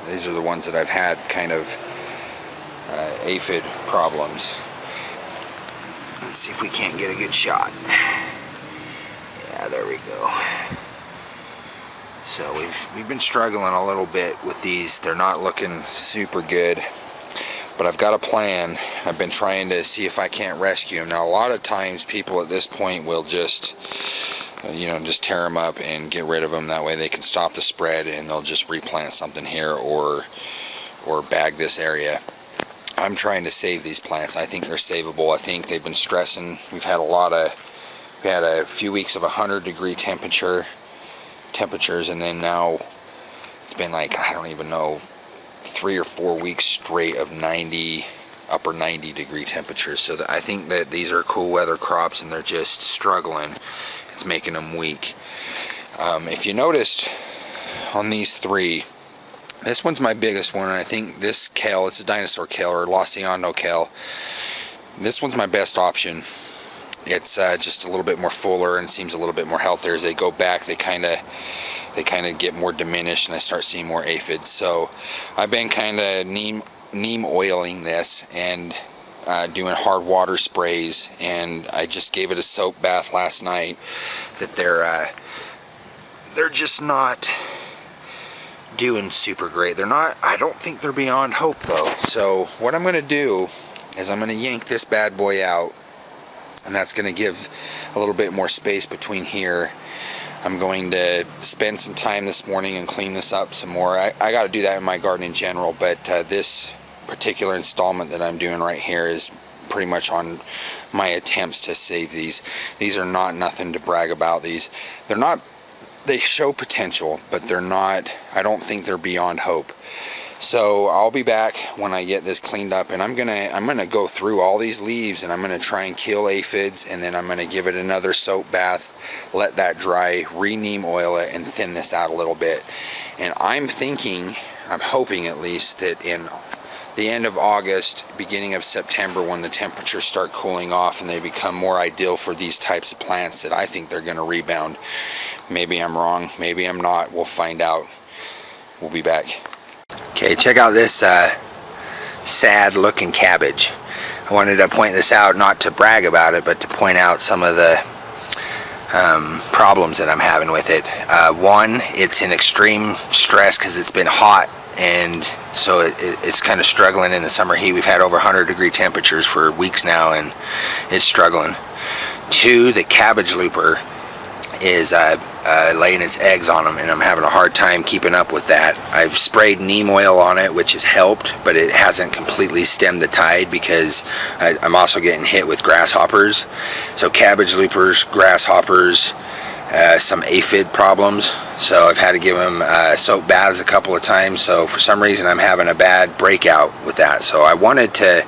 These are the ones that I've had kind of aphid problems. Let's see if we can't get a good shot. Yeah, there we go. So we've been struggling a little bit with these. They're not looking super good, but I've got a plan. I've been trying to see if I can't rescue them. Now, a lot of times people at this point will just, you know, just tear them up and get rid of them. That way they can stop the spread, and they'll just replant something here or bag this area. I'm trying to save these plants. I think they're savable. I think they've been stressing. We had a few weeks of 100-degree temperatures, and then now it's been like, I don't even know, 3 or 4 weeks straight of upper 90-degree temperatures. So I think that these are cool weather crops, and they're just struggling. It's making them weak. If you noticed on these three, this one's my biggest one, and I think this kale, it's a dinosaur kale or Lacinato kale. This one's my best option. It's just a little bit more fuller and seems a little bit more healthier. As they go back, they kind of get more diminished, and I start seeing more aphids. So I've been kind of neem oiling this and doing hard water sprays, and I just gave it a soap bath last night. That they're just not doing super great. They're not, I don't think they're beyond hope though. So what I'm going to do is I'm going to yank this bad boy out, and that's going to give a little bit more space between here. I'm going to spend some time this morning and clean this up some more. I got to do that in my garden in general, but this particular installment that I'm doing right here is pretty much on my attempts to save these. These are not nothing to brag about. They're not, they show potential, but they're not, I don't think they're beyond hope. So I'll be back when I get this cleaned up, and I'm gonna go through all these leaves, and I'm gonna try and kill aphids, and then I'm gonna give it another soap bath, let that dry, re-neem oil it, and thin this out a little bit. And I'm hoping at least, that in the end of August, beginning of September, when the temperatures start cooling off and they become more ideal for these types of plants, that I think they're gonna rebound. Maybe I'm wrong, maybe I'm not. We'll find out. We'll be back. Okay, check out this sad looking cabbage. I wanted to point this out, not to brag about it, but to point out some of the problems that I'm having with it. One, it's in extreme stress because it's been hot, and so it's kind of struggling in the summer heat. We've had over 100-degree temperatures for weeks now, and it's struggling. Two, the cabbage looper is laying its eggs on them, and I'm having a hard time keeping up with that. I've sprayed neem oil on it, which has helped, but it hasn't completely stemmed the tide, because I'm also getting hit with grasshoppers. So cabbage loopers, grasshoppers, some aphid problems. So I've had to give them soap baths a couple of times. So for some reason I'm having a bad breakout with that. So I wanted to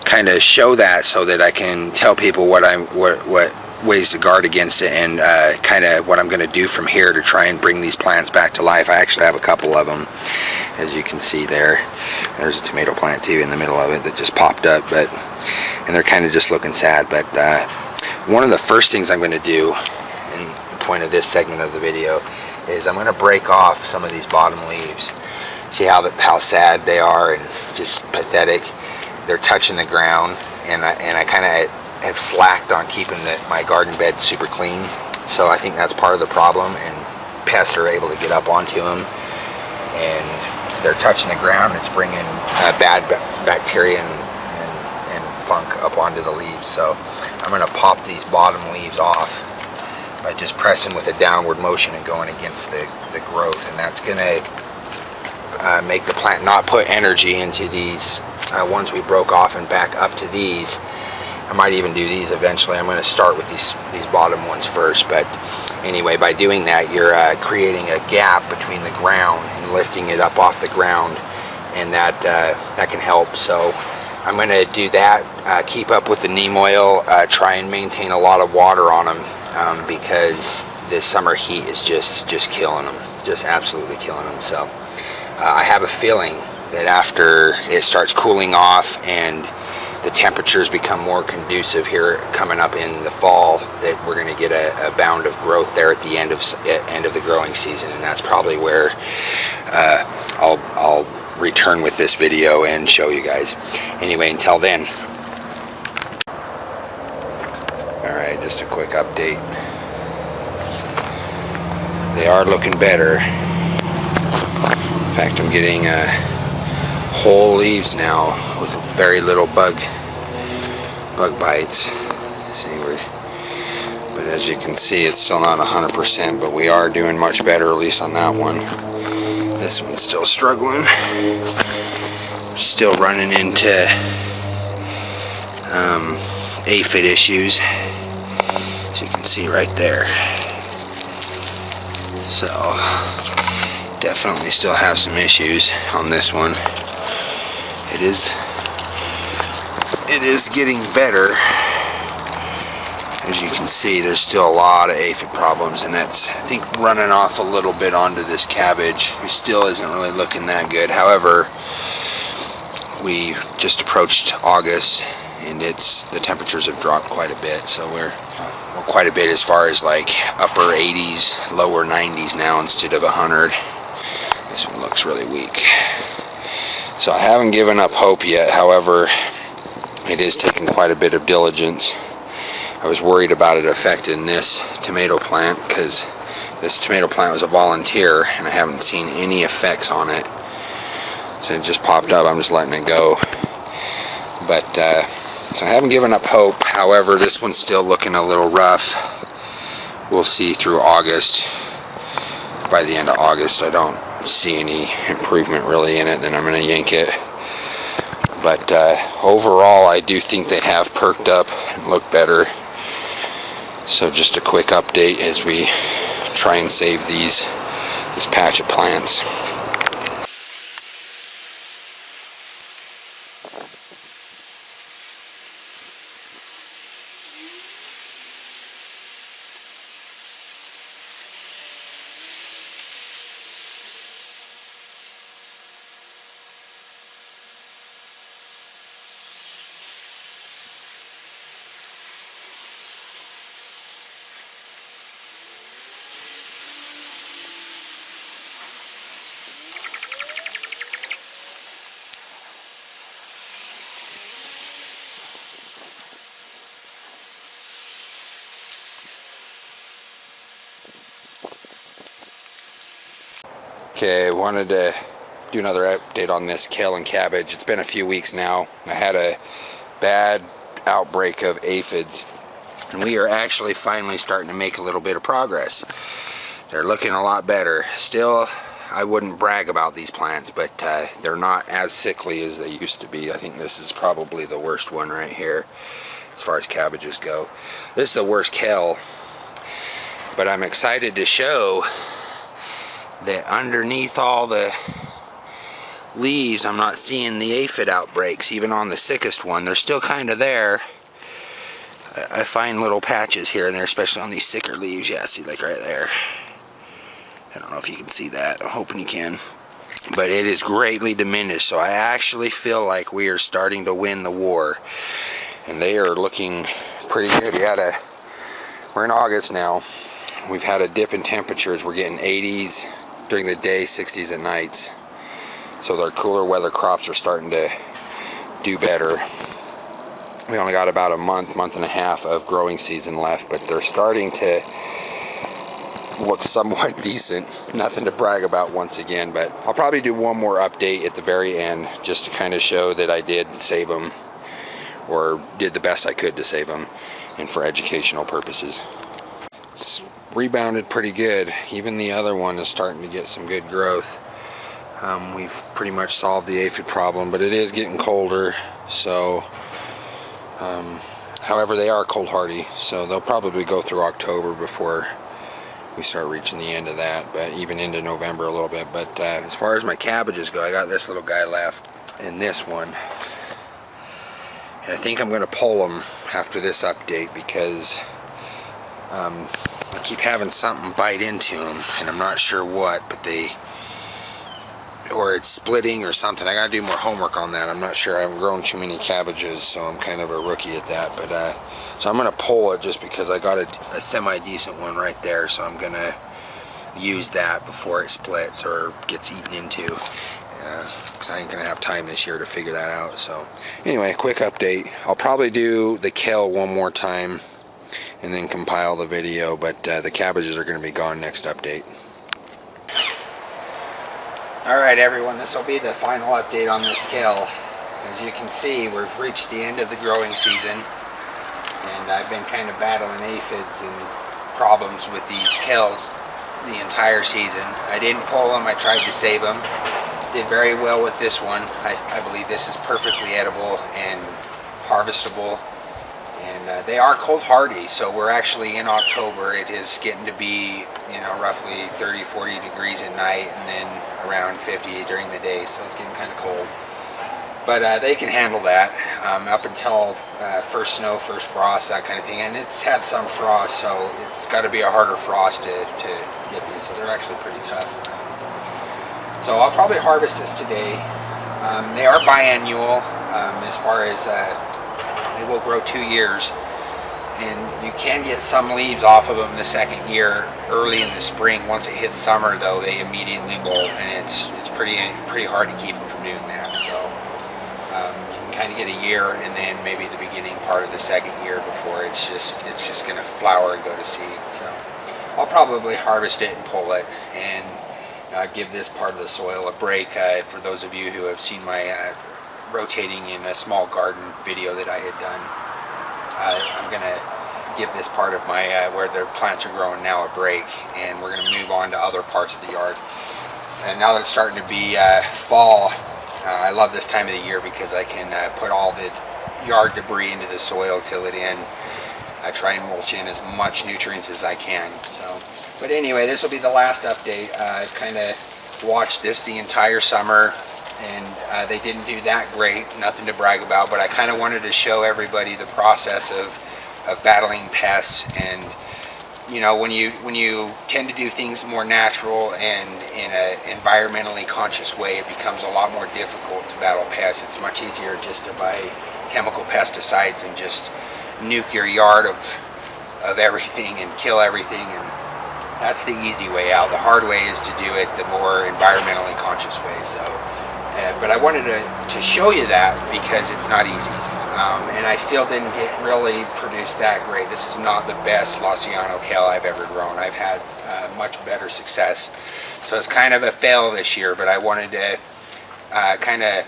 kind of show that, so that I can tell people what ways to guard against it, and kind of what I'm going to do from here to try and bring these plants back to life. I actually have a couple of them, as you can see there. There's a tomato plant too in the middle of it that just popped up, and they're kind of just looking sad. But one of the first things I'm going to do, and the point of this segment of the video, is I'm going to break off some of these bottom leaves. See how sad they are and just pathetic. They're touching the ground, and I kind of have slacked on keeping my garden bed super clean. So I think that's part of the problem, and pests are able to get up onto them, and they're touching the ground. It's bringing bad bacteria and funk up onto the leaves. So I'm going to pop these bottom leaves off by just pressing with a downward motion and going against the growth, and that's going to make the plant not put energy into these ones we broke off and back up to these. I might even do these eventually. I'm going to start with these bottom ones first, but anyway, by doing that, you're creating a gap between the ground and lifting it up off the ground, and that can help. So I'm going to do that, keep up with the neem oil, try and maintain a lot of water on them, because this summer heat is just killing them, just absolutely killing them. So I have a feeling that after it starts cooling off and the temperatures become more conducive here coming up in the fall, that we're going to get a bound of growth there at the end of the growing season, and that's probably where I'll return with this video and show you guys. Anyway, until then, alright, just a quick update. They are looking better. In fact, I'm getting whole leaves now with very little bug bites. See, but as you can see, it's still not 100%, but we are doing much better, at least on that one. This one's still struggling. Still running into aphid issues, as you can see right there. So definitely still have some issues on this one. It is getting better. As you can see, there's still a lot of aphid problems, and that's, I think, running off a little bit onto this cabbage, who still isn't really looking that good. However, we just approached August, and the temperatures have dropped quite a bit, so we're quite a bit as far as like upper 80s, lower 90s now instead of 100. This one looks really weak. So I haven't given up hope yet. However, it is taking quite a bit of diligence. I was worried about it affecting this tomato plant, because this tomato plant was a volunteer and I haven't seen any effects on it. So it just popped up. I'm just letting it go. But so I haven't given up hope. However, this one's still looking a little rough. We'll see through August. By the end of August, I don't see any improvement really in it, then I'm going to yank it. But overall, I do think they have perked up and look better. So just a quick update as we try and save this patch of plants. Okay, I wanted to do another update on this kale and cabbage. It's been a few weeks now. I had a bad outbreak of aphids, and we are actually finally starting to make a little bit of progress. They're looking a lot better. Still, I wouldn't brag about these plants, but they're not as sickly as they used to be. I think this is probably the worst one right here as far as cabbages go. This is the worst kale, but I'm excited to show that underneath all the leaves, I'm not seeing the aphid outbreaks. Even on the sickest one, they're still kind of there. I find little patches here and there, especially on these sicker leaves. Yeah, see, like right there. I don't know if you can see that. I'm hoping you can. But it is greatly diminished, so I actually feel like we are starting to win the war. And they are looking pretty good. We're in August now. We've had a dip in temperatures. We're getting 80s during the day, 60s at nights. So their cooler weather crops are starting to do better. We only got about a month and a half of growing season left, but they're starting to look somewhat decent. Nothing to brag about once again, but I'll probably do one more update at the very end just to kind of show that I did save them, or did the best I could to save them, and for educational purposes. It's rebounded pretty good. Even the other one is starting to get some good growth. We've pretty much solved the aphid problem, but it is getting colder, so however, they are cold hardy, so they'll probably go through October before we start reaching the end of that, but even into November a little bit. But as far as my cabbages go, I got this little guy left and this one, and I think I'm going to pull them after this update because I keep having something bite into them, and I'm not sure what, but or it's splitting or something. I gotta do more homework on that. I'm not sure. I haven't grown too many cabbages, so I'm kind of a rookie at that. But so I'm gonna pull it just because I got a semi-decent one right there, so I'm gonna use that before it splits or gets eaten into, because I ain't gonna have time this year to figure that out. So anyway, quick update. I'll probably do the kale one more time and then compile the video, but the cabbages are going to be gone next update. Alright everyone, this will be the final update on this kale. As you can see, we've reached the end of the growing season, and I've been kind of battling aphids and problems with these kales the entire season. I didn't pull them, I tried to save them. Did very well with this one. I believe this is perfectly edible and harvestable. And they are cold hardy, so we're actually in October. It is getting to be, you know, roughly 30-40 degrees at night and then around 50 during the day, so it's getting kind of cold. But they can handle that up until first snow, first frost, that kind of thing. And it's had some frost, so it's got to be a harder frost to get these, so they're actually pretty tough. So I'll probably harvest this today. They are biannual as far as they will grow 2 years, and you can get some leaves off of them the second year early in the spring. Once it hits summer though, they immediately bolt, and it's pretty hard to keep them from doing that. So you can kind of get a year and then maybe the beginning part of the second year before it's just going to flower and go to seed. So I'll probably harvest it and pull it and give this part of the soil a break. For those of you who have seen my rotating in a small garden video that I had done, I'm going to give this part of my where the plants are growing now a break, and we're going to move on to other parts of the yard. And now that it's starting to be fall, I love this time of the year because I can put all the yard debris into the soil, till it in. I try and mulch in as much nutrients as I can. So, but anyway, this will be the last update. I've kind of watched this the entire summer, and they didn't do that great, nothing to brag about, but I kind of wanted to show everybody the process of battling pests. And you know, when you tend to do things more natural and in an environmentally conscious way, it becomes a lot more difficult to battle pests. It's much easier just to buy chemical pesticides and just nuke your yard of everything and kill everything, and that's the easy way out. The hard way is to do it the more environmentally conscious way. So but I wanted to show you that because it's not easy, and I still didn't really produce that great. This is not the best Lacinato kale I've ever grown. I've had much better success, so it's kind of a fail this year, but I wanted to kind of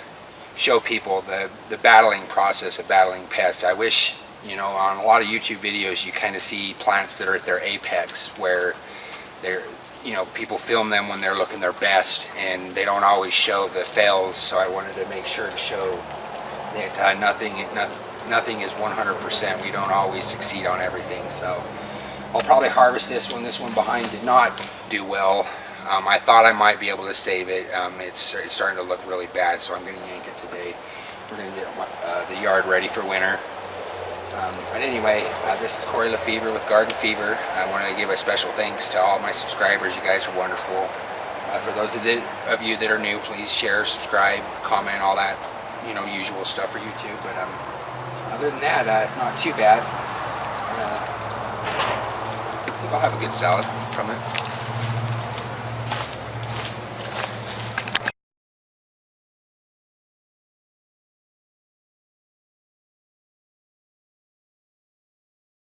show people the battling process of battling pests. I wish, you know, on a lot of YouTube videos you kind of see plants that are at their apex, where they're, you know, people film them when they're looking their best, and they don't always show the fails. So I wanted to make sure to show that nothing is 100%. We don't always succeed on everything. So I'll probably harvest this one. This one behind did not do well. I thought I might be able to save it. It's starting to look really bad, so I'm going to yank it today. We're going to get the yard ready for winter. But anyway, this is Corey Lefevre with Garden Fever. I wanted to give a special thanks to all my subscribers. You guys are wonderful. For those of you that are new, please share, subscribe, comment, all that, you know, usual stuff for YouTube. But other than that, not too bad. I think I'll have a good salad from it.